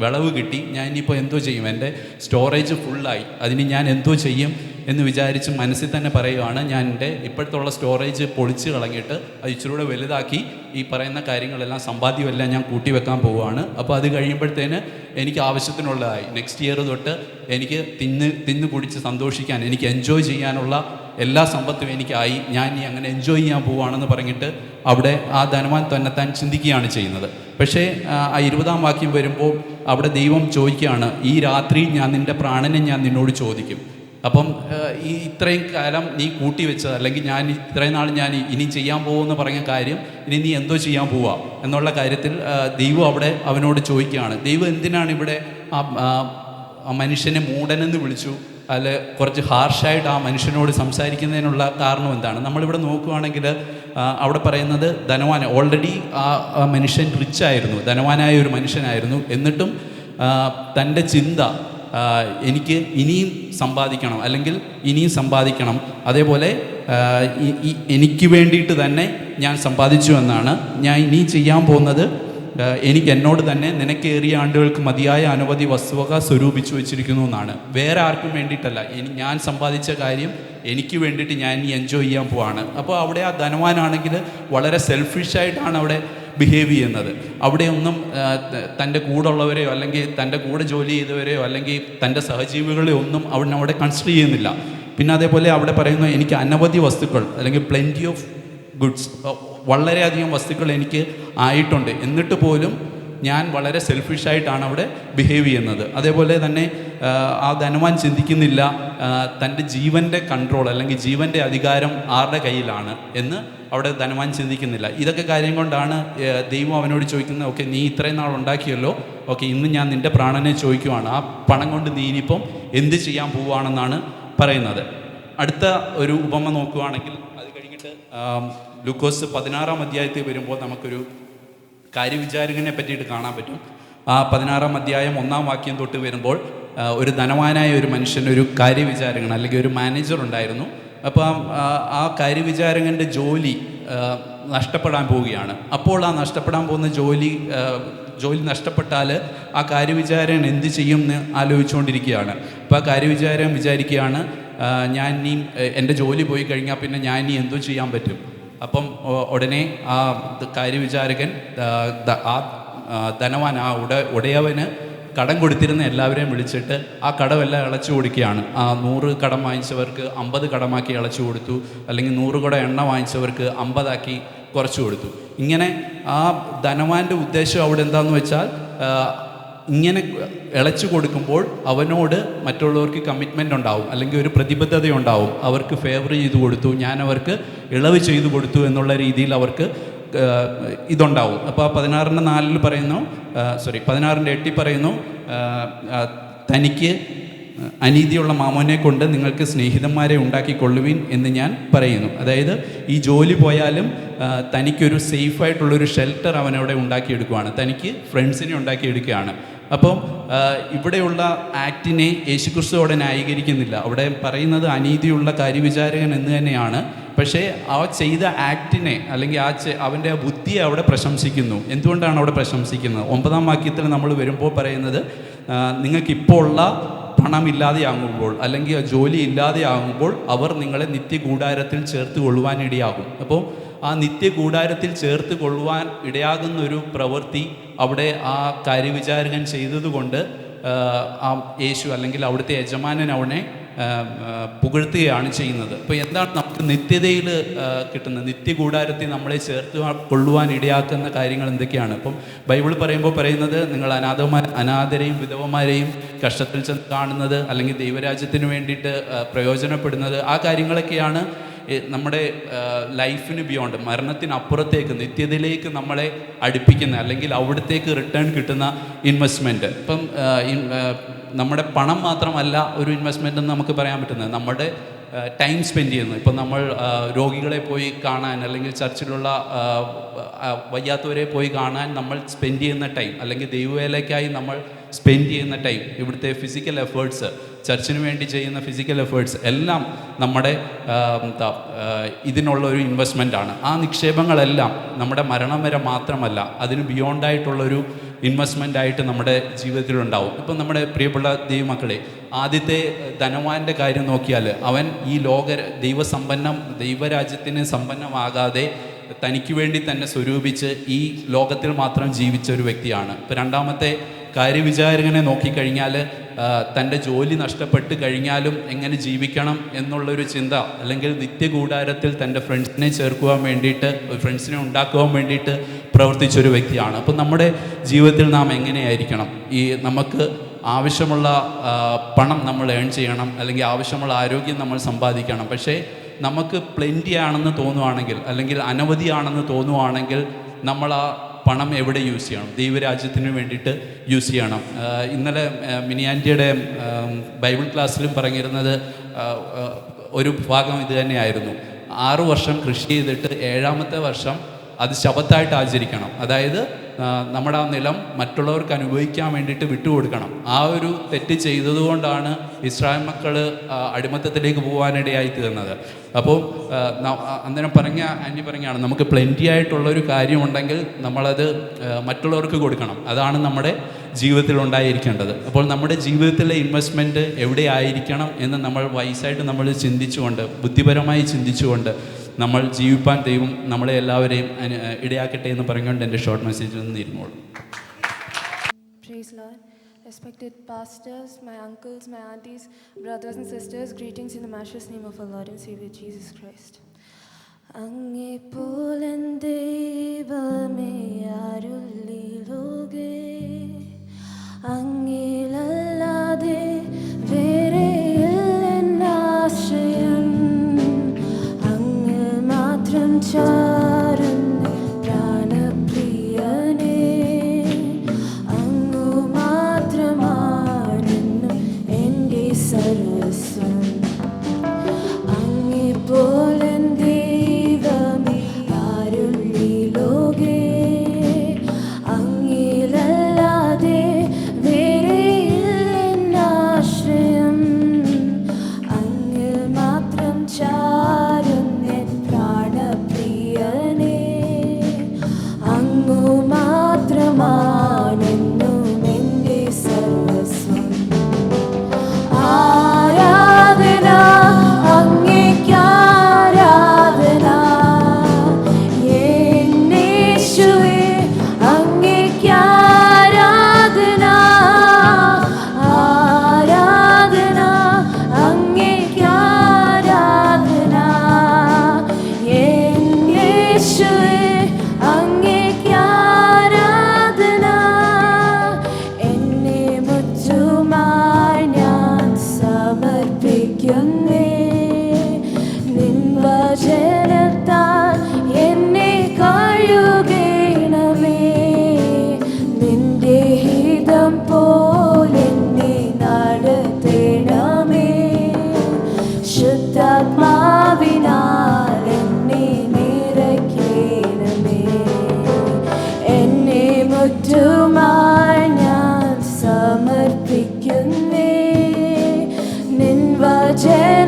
വിളവ് കിട്ടി, ഞാൻ ഇനിയിപ്പോൾ എന്തോ ചെയ്യും? എൻ്റെ സ്റ്റോറേജ് ഫുള്ളായി, അതിന് ഞാൻ എന്തോ ചെയ്യും എന്ന് വിചാരിച്ച് മനസ്സിൽ തന്നെ പറയുകയാണ്, ഞാൻ എൻ്റെ ഇപ്പോഴത്തുള്ള സ്റ്റോറേജ് പൊളിച്ച് കളഞ്ഞിട്ട് അത് ഇച്ചിരൂടെ വലുതാക്കി ഈ പറയുന്ന കാര്യങ്ങളെല്ലാം സമ്പാദ്യമെല്ലാം ഞാൻ കൂട്ടി വെക്കാൻ പോവുകയാണ്. അപ്പോൾ അത് കഴിയുമ്പോഴത്തേന് എനിക്ക് ആവശ്യത്തിനുള്ളതായി, നെക്സ്റ്റ് ഇയർ തൊട്ട് എനിക്ക് തിന്ന് കുടിച്ച് സന്തോഷിക്കാൻ, എനിക്ക് എൻജോയ് ചെയ്യാനുള്ള എല്ലാ സമ്പത്തും എനിക്കായി, ഞാൻ ഇനി അങ്ങനെ എൻജോയ് ചെയ്യാൻ പോവുകയാണെന്ന് പറഞ്ഞിട്ട് അവിടെ ആ ധനവാൻ താൻ ചിന്തിക്കുകയാണ് ചെയ്യുന്നത്. പക്ഷേ ആ 20-ാം വാക്യം വരുമ്പോൾ അവിടെ ദൈവം ചോദിക്കുകയാണ്, ഈ രാത്രി ഞാൻ നിൻ്റെ പ്രാണനെ ഞാൻ നിന്നോട് ചോദിക്കും. അപ്പം ഈ ഇത്രയും കാലം നീ കൂട്ടി വെച്ചത്, അല്ലെങ്കിൽ ഞാൻ ഇത്രയും നാൾ ഞാൻ ഇനി ചെയ്യാൻ പോകുമെന്ന് പറഞ്ഞ കാര്യം ഇനി നീ എന്തോ ചെയ്യാൻ പോവുക എന്നുള്ള കാര്യത്തിൽ ദൈവം അവിടെ അവനോട് ചോദിക്കുകയാണ്. ദൈവം എന്തിനാണ് ഇവിടെ ആ മനുഷ്യനെ മൂടനെന്ന് വിളിച്ചു, അല്ലെ കുറച്ച് ഹാർഷായിട്ട് ആ മനുഷ്യനോട് സംസാരിക്കുന്നതിനുള്ള കാരണം എന്താണ്? നമ്മളിവിടെ നോക്കുകയാണെങ്കിൽ അവിടെ പറയുന്നത് ധനവാൻ, ഓൾറെഡി ആ മനുഷ്യൻ റിച്ചായിരുന്നു, ധനവാനായ ഒരു മനുഷ്യനായിരുന്നു. എന്നിട്ടും തൻ്റെ ചിന്ത എനിക്ക് ഇനിയും സമ്പാദിക്കണം, അല്ലെങ്കിൽ ഇനിയും സമ്പാദിക്കണം, അതേപോലെ എനിക്ക് വേണ്ടിയിട്ട് തന്നെ ഞാൻ സമ്പാദിച്ചു എന്നാണ്, ഞാൻ ഇനി ചെയ്യാൻ പോകുന്നത് എനിക്ക് എന്നോട് തന്നെ നിനക്കേറിയ ആണ്ടുകൾക്ക് മതിയായ അനവധി വസ്തുവക സ്വരൂപിച്ചു വെച്ചിരിക്കുന്നു എന്നാണ്. വേറെ ആർക്കും വേണ്ടിയിട്ടല്ല, ഞാൻ സമ്പാദിച്ച കാര്യം എനിക്ക് വേണ്ടിയിട്ട് ഞാൻ ഇനി എൻജോയ് ചെയ്യാൻ പോവാണ്. അപ്പോൾ അവിടെ ആ ധനവാനാണെങ്കിൽ വളരെ സെൽഫിഷായിട്ടാണ് അവിടെ ബിഹേവ് ചെയ്യുന്നത്. അവിടെ ഒന്നും തൻ്റെ കൂടെ ഉള്ളവരെയോ അല്ലെങ്കിൽ തൻ്റെ കൂടെ ജോലി ചെയ്തവരെയോ അല്ലെങ്കിൽ തൻ്റെ സഹജീവികളെയോ ഒന്നും അവിടെ കൺസിഡർ ചെയ്യുന്നില്ല. പിന്നെ അതേപോലെ അവിടെ പറയുന്നു, എനിക്ക് അനവധി വസ്തുക്കൾ അല്ലെങ്കിൽ പ്ലെൻറ്റി ഓഫ് ഗുഡ്സ്, വളരെയധികം വസ്തുക്കൾ എനിക്ക് ആയിട്ടുണ്ട്, എന്നിട്ട് പോലും ഞാൻ വളരെ സെൽഫിഷായിട്ടാണ് അവിടെ ബിഹേവ് ചെയ്യുന്നത്. അതേപോലെ തന്നെ ആ ധനവാൻ ചിന്തിക്കുന്നില്ല തൻ്റെ ജീവൻ്റെ കൺട്രോൾ അല്ലെങ്കിൽ ജീവൻ്റെ അധികാരം ആരുടെ കയ്യിലാണ് എന്ന് അവിടെ ധനവാൻ ചിന്തിക്കുന്നില്ല. ഇതൊക്കെ കാര്യം കൊണ്ടാണ് ദൈവം അവനോട് ചോദിക്കുന്നത്, ഓക്കെ നീ ഇത്രയും നാൾ ഉണ്ടാക്കിയല്ലോ, ഓക്കെ ഇന്ന് ഞാൻ നിൻ്റെ പ്രാണനെ ചോദിക്കുവാണ്, ആ പണം കൊണ്ട് നീ ഇനിയിപ്പം എന്ത് ചെയ്യാൻ പോവുകയാണെന്നാണ് പറയുന്നത്. അടുത്ത ഒരു ഉപമ നോക്കുകയാണെങ്കിൽ അത് കഴിഞ്ഞിട്ട് ലൂക്കോസ് 16-ാം അധ്യായത്തിൽ വരുമ്പോൾ നമുക്കൊരു കാര്യവിചാരകനെ പറ്റിയിട്ട് കാണാൻ പറ്റും. ആ 16-ാം അധ്യായം 1-ാം വാക്യം തൊട്ട് വരുമ്പോൾ ഒരു ധനവാനായ ഒരു മനുഷ്യന് ഒരു കാര്യവിചാരകൻ അല്ലെങ്കിൽ ഒരു മാനേജർ ഉണ്ടായിരുന്നു. അപ്പോൾ ആ കാര്യവിചാരകൻ്റെ ജോലി നഷ്ടപ്പെടാൻ പോവുകയാണ്. അപ്പോൾ ആ നഷ്ടപ്പെടാൻ പോകുന്ന ജോലി നഷ്ടപ്പെട്ടാൽ ആ കാര്യവിചാരകൻ എന്ത് ചെയ്യും എന്ന് ആലോചിച്ചുകൊണ്ടിരിക്കുകയാണ്. അപ്പോൾ ആ കാര്യവിചാരകൻ വിചാരിക്കുകയാണ്, ഞാൻ ഇനി എൻ്റെ ജോലി പോയി കഴിഞ്ഞാൽ പിന്നെ ഞാൻ ഇനി എന്തോ ചെയ്യാൻ പറ്റും. അപ്പം ഉടനെ ആ കാര്യവിചാരകൻ ആ ധനവാൻ ആ ഉടയവന് കടം കൊടുത്തിരുന്ന എല്ലാവരെയും വിളിച്ചിട്ട് ആ കടമെല്ലാം ഇളച്ചു കൊടുക്കുകയാണ്. ആ 100 കടം വാങ്ങിച്ചവർക്ക് 50 കടമാക്കി ഇളച്ചു കൊടുത്തു, അല്ലെങ്കിൽ 100 കുട എണ്ണ വാങ്ങിച്ചവർക്ക് 50 ആക്കി കുറച്ചു കൊടുത്തു. ഇങ്ങനെ ആ ധനവാൻ്റെ ഉദ്ദേശം അവിടെ എന്താണെന്ന് വെച്ചാൽ, ഇങ്ങനെ ഇളച്ചു കൊടുക്കുമ്പോൾ അവനോട് മറ്റുള്ളവർക്ക് കമ്മിറ്റ്മെൻ്റ് ഉണ്ടാവും, അല്ലെങ്കിൽ ഒരു പ്രതിബദ്ധത ഉണ്ടാവും. അവർക്ക് ഫേവർ ചെയ്തു കൊടുത്തു, ഞാൻ അവർക്ക് ഇളവ് ചെയ്തു കൊടുത്തു എന്നുള്ള രീതിയിൽ അവർക്ക് ഇതുണ്ടാവും. അപ്പോൾ 16:4 പറയുന്നു, 16:8 പറയുന്നു, തനിക്ക് അനീതിയുള്ള മാമോനെ കൊണ്ട് നിങ്ങൾക്ക് സ്നേഹിതന്മാരെ ഉണ്ടാക്കിക്കൊള്ളുവിൻ എന്ന് ഞാൻ പറയുന്നു. അതായത് ഈ ജോലി പോയാലും തനിക്കൊരു സേഫായിട്ടുള്ളൊരു ഷെൽട്ടർ അവനവിടെ ഉണ്ടാക്കിയെടുക്കുകയാണ്, തനിക്ക് ഫ്രണ്ട്സിനെ ഉണ്ടാക്കിയെടുക്കുകയാണ്. അപ്പം ഇവിടെയുള്ള ആക്ടിനെ യേശുക്രിസ്തു അവിടെ ന്യായീകരിക്കുന്നില്ല. അവിടെ പറയുന്നത് അനീതിയുള്ള കാര്യവിചാരകൻ എന്ന് തന്നെയാണ്. പക്ഷേ ആ ചെയ്ത ആക്ടിനെ അല്ലെങ്കിൽ അവൻ്റെ ബുദ്ധിയെ അവിടെ പ്രശംസിക്കുന്നു. എന്തുകൊണ്ടാണ് അവിടെ പ്രശംസിക്കുന്നത്? 9-ാം വാക്യത്തിൽ നമ്മൾ വരുമ്പോൾ പറയുന്നത്, നിങ്ങൾക്കിപ്പോൾ ഉള്ള പണം ഇല്ലാതെയാകുമ്പോൾ അല്ലെങ്കിൽ ജോലി ഇല്ലാതെയാകുമ്പോൾ അവർ നിങ്ങളെ നിത്യകൂടാരത്തിൽ ചേർത്ത് കൊള്ളുവാനിടയാകും. അപ്പോൾ ആ നിത്യകൂടാരത്തിൽ ചേർത്ത് കൊള്ളുവാൻ ഇടയാകുന്നൊരു പ്രവൃത്തി അവിടെ ആ കാര്യവിചാരകൻ ചെയ്തതുകൊണ്ട് ആ യേശു അല്ലെങ്കിൽ അവിടുത്തെ യജമാനൻ അവനെ പുകഴ്ത്തുകയാണ് ചെയ്യുന്നത്. അപ്പോൾ എന്താണ് നമുക്ക് നിത്യതയിൽ കിട്ടുന്നത്? നിത്യകൂടാരത്തിൽ നമ്മളെ ചേർത്ത് കൊള്ളുവാൻ ഇടയാക്കുന്ന കാര്യങ്ങൾ എന്തൊക്കെയാണ്? അപ്പം ബൈബിൾ പറയുമ്പോൾ പറയുന്നത്, നിങ്ങൾ അനാഥരെയും വിധവമാരെയും കഷ്ടത്തിൽ ചെന്ന് കാണുന്നത്, അല്ലെങ്കിൽ ദൈവരാജ്യത്തിന് വേണ്ടിയിട്ട് പ്രയോജനപ്പെടുന്നത്, ആ കാര്യങ്ങളൊക്കെയാണ് നമ്മുടെ ലൈഫിന് ബിയോണ്ട്, മരണത്തിനപ്പുറത്തേക്ക് നിത്യതയിലേക്ക് നമ്മളെ അടുപ്പിക്കുന്ന, അല്ലെങ്കിൽ അവിടത്തേക്ക് റിട്ടേൺ കിട്ടുന്ന ഇൻവെസ്റ്റ്മെൻറ്റ്. ഇപ്പം നമ്മുടെ പണം മാത്രമല്ല ഒരു ഇൻവെസ്റ്റ്മെൻ്റ് എന്ന് നമുക്ക് പറയാൻ പറ്റുന്നത്, നമ്മുടെ ടൈം സ്പെൻഡ് ചെയ്യുന്നത്. ഇപ്പം നമ്മൾ രോഗികളെ പോയി കാണാൻ, അല്ലെങ്കിൽ ചർച്ചിലുള്ള വയ്യാത്തവരെ പോയി കാണാൻ നമ്മൾ സ്പെൻഡ് ചെയ്യുന്ന ടൈം, അല്ലെങ്കിൽ ദൈവവേലയ്ക്കായി നമ്മൾ സ്പെൻഡ് ചെയ്യുന്ന ടൈം, ഇവിടുത്തെ ഫിസിക്കൽ എഫേർട്സ്, ചർച്ചിന് വേണ്ടി ചെയ്യുന്ന ഫിസിക്കൽ എഫേർട്സ് എല്ലാം നമ്മുടെ ഇതിനുള്ള ഒരു ഇൻവെസ്റ്റ്മെൻ്റാണ്. ആ നിക്ഷേപങ്ങളെല്ലാം നമ്മുടെ മരണം വരെ മാത്രമല്ല, അതിന് ബിയോണ്ടായിട്ടുള്ളൊരു ഇൻവെസ്റ്റ്മെൻ്റായിട്ട് നമ്മുടെ ജീവിതത്തിലുണ്ടാവും. ഇപ്പം നമ്മുടെ പ്രിയപ്പെട്ട ദൈവമക്കളെ, ആദ്യത്തെ ധനവാൻ്റെ കാര്യം നോക്കിയാൽ അവൻ ഈ ദൈവരാജ്യത്തിന് സമ്പന്നമാകാതെ തനിക്ക് വേണ്ടി തന്നെ സ്വരൂപിച്ച് ഈ ലോകത്തിൽ മാത്രം ജീവിച്ച ഒരു വ്യക്തിയാണ്. ഇപ്പോൾ രണ്ടാമത്തെ കാര്യവിചാരകനെ നോക്കിക്കഴിഞ്ഞാൽ തൻ്റെ ജോലി നഷ്ടപ്പെട്ട് കഴിഞ്ഞാലും എങ്ങനെ ജീവിക്കണം എന്നുള്ളൊരു ചിന്ത, അല്ലെങ്കിൽ നിത്യകൂടാരത്തിൽ തൻ്റെ ഫ്രണ്ട്സിനെ ചേർക്കുവാൻ വേണ്ടിയിട്ട്, ഫ്രണ്ട്സിനെ ഉണ്ടാക്കുവാൻ വേണ്ടിയിട്ട് പ്രവർത്തിച്ചൊരു വ്യക്തിയാണ്. അപ്പം നമ്മുടെ ജീവിതത്തിൽ നാം എങ്ങനെയായിരിക്കണം? നമുക്ക് ആവശ്യമുള്ള പണം നമ്മൾ ഏൺ ചെയ്യണം, അല്ലെങ്കിൽ ആവശ്യമുള്ള ആരോഗ്യം നമ്മൾ സമ്പാദിക്കണം. പക്ഷേ നമുക്ക് പ്ലെൻറ്റി ആണെന്ന് തോന്നുവാണെങ്കിൽ, അല്ലെങ്കിൽ അനവധിയാണെന്ന് തോന്നുവാണെങ്കിൽ, നമ്മൾ ആ പണം എവിടെ യൂസ് ചെയ്യണം? ദൈവരാജ്യത്തിന് വേണ്ടിയിട്ട് യൂസ് ചെയ്യണം. ഇന്നലെ മിനിയാൻറ്റിയുടെ ബൈബിൾ ക്ലാസ്സിലും പറഞ്ഞിരുന്നത് ഒരു ഭാഗം ഇത് തന്നെയായിരുന്നു. 6 വർഷം കൃഷി ചെയ്തിട്ട് 7ാമത്തെ വർഷം അത് ശബത്തായിട്ട് ആചരിക്കണം. അതായത് നമ്മുടെ ആ നിലം മറ്റുള്ളവർക്ക് അനുഭവിക്കാൻ വേണ്ടിയിട്ട് വിട്ടുകൊടുക്കണം. ആ ഒരു തെറ്റ് ചെയ്തതുകൊണ്ടാണ് ഇസ്രായേൽ മക്കൾ അടിമത്തത്തിലേക്ക് പോകാനിടയായി തീർന്നത്. അപ്പോൾ അന്നേരം ആൻറ്റി പറഞ്ഞാണ്, നമുക്ക് പ്ലെൻറ്റി ആയിട്ടുള്ളൊരു കാര്യമുണ്ടെങ്കിൽ നമ്മളത് മറ്റുള്ളവർക്ക് കൊടുക്കണം. അതാണ് നമ്മുടെ ജീവിതത്തിൽ ഉണ്ടായിരിക്കേണ്ടത്. അപ്പോൾ നമ്മുടെ ജീവിതത്തിലെ ഇൻവെസ്റ്റ്മെൻറ്റ് എവിടെ ആയിരിക്കണം എന്ന് നമ്മൾ വൈസായിട്ട് നമ്മൾ ചിന്തിച്ചുകൊണ്ട്, ബുദ്ധിപരമായി ചിന്തിച്ചുകൊണ്ട് നമ്മൾ ജീവിപ്പാൻ ദൈവം നമ്മളെ എല്ലാവരെയും ഇടയാക്കട്ടെ എന്ന് പറഞ്ഞുകൊണ്ട് എൻ്റെ ഷോർട്ട് മെസ്സേജിൽ നിന്ന് ഇരുന്നോളൂ. Praise Lord. Respected pastors, my uncles, my aunties, brothers and sisters, greetings in the matchless name of our Lord and Savior Jesus Christ. അങ്ങേ പോലൻ ദൈവമേ ആരുള്ളി ലോകേ, അങ്ങേലല്ലാതെ വേറെയില്ലെന്നാശ്രയം, അങ്ങ് മാത്രം ചാരുന്ന പ്രാണപ്രിയനേ, അങ്ങു മാത്രമാണെന്നും എൻ്റെ സർവസ്വം. അങ്ങേ പോലൻ ദൈവമേ ആരുള്ളി ലോകേ, അങ്ങേലല്ലാതെ വേറെയില്ലെന്നാശ്രയം, അങ്ങ് മാത്രം ചാരുന്ന പ്രാണപ്രിയനേ, അങ്ങു മാത്രമാണെന്നും എൻ്റെ സർവസ്വം. ആരാധന അങ്ങേക്കാരാധന, യേശുവേ അങ്ങേക്കാരാധന, ആരാധന അങ്ങേക്കാരാധന, യേശുവേ അങ്ങേക്കാരാധന. എന്നെ മുറ്റുമായി ഞാൻ സമർപ്പിക്കുന്നേ, നിൻ വചനത്താൽ എന്നെ കഴുകണമേ, നിന്റെ ഹിതം പോലെന്നെ നടത്തണമേ, ശുദ്ധാത്മാവിനാൽ എന്നെ നിറയ്ക്കണമേ. എന്നെ മുറ്റുമായി ഞാൻ സമർപ്പിക്കുന്നേ, നിൻ വചന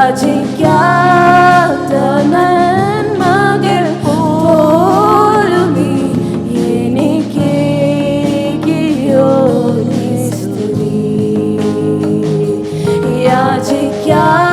യാചിക്കാത്ത നന്മകൾ പോലും നീ എനിക്കേകിയോ നിസ്തുതി. യാചിക്കാത്ത